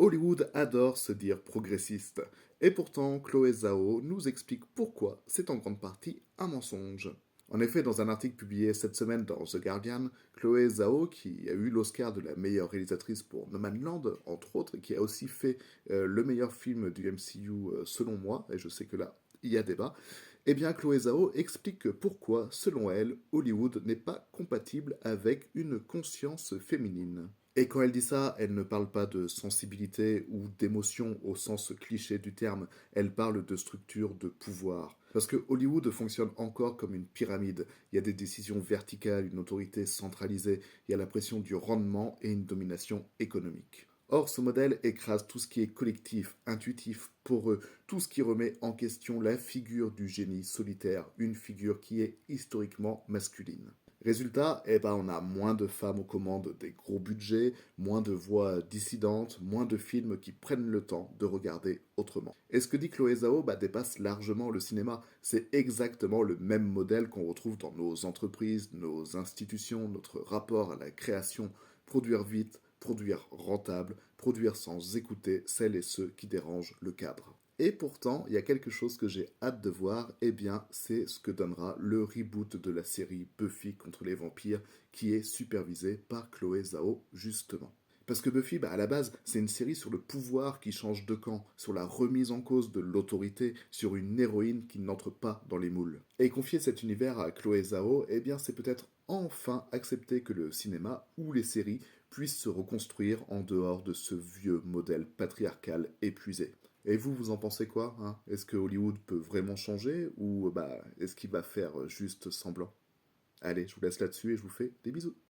Hollywood adore se dire progressiste, et pourtant Chloé Zhao nous explique pourquoi c'est en grande partie un mensonge. En effet, dans un article publié cette semaine dans The Guardian, Chloé Zhao, qui a eu l'Oscar de la meilleure réalisatrice pour Nomadland, entre autres, et qui a aussi fait le meilleur film du MCU selon moi, et je sais que là, il y a débat, eh bien Chloé Zhao explique pourquoi, selon elle, Hollywood n'est pas compatible avec une conscience féminine. Et quand elle dit ça, elle ne parle pas de sensibilité ou d'émotion au sens cliché du terme, elle parle de structure de pouvoir. Parce que Hollywood fonctionne encore comme une pyramide. Il y a des décisions verticales, une autorité centralisée, il y a la pression du rendement et une domination économique. Or, ce modèle écrase tout ce qui est collectif, intuitif, poreux, tout ce qui remet en question la figure du génie solitaire, une figure qui est historiquement masculine. Résultat, eh ben, on a moins de femmes aux commandes des gros budgets, moins de voix dissidentes, moins de films qui prennent le temps de regarder autrement. Et ce que dit Chloé Zhao dépasse largement le cinéma. C'est exactement le même modèle qu'on retrouve dans nos entreprises, nos institutions, notre rapport à la création, produire vite, produire rentable, produire sans écouter celles et ceux qui dérangent le cadre. Et pourtant, il y a quelque chose que j'ai hâte de voir, eh bien, c'est ce que donnera le reboot de la série Buffy contre les vampires, qui est supervisé par Chloé Zhao, justement. Parce que Buffy, à la base, c'est une série sur le pouvoir qui change de camp, sur la remise en cause de l'autorité, sur une héroïne qui n'entre pas dans les moules. Et confier cet univers à Chloé Zhao, eh bien, c'est peut-être enfin accepter que le cinéma ou les séries puissent se reconstruire en dehors de ce vieux modèle patriarcal épuisé. Et vous, vous en pensez quoi, hein? Est-ce que Hollywood peut vraiment changer ou est-ce qu'il va faire juste semblant? Allez, je vous laisse là-dessus et je vous fais des bisous.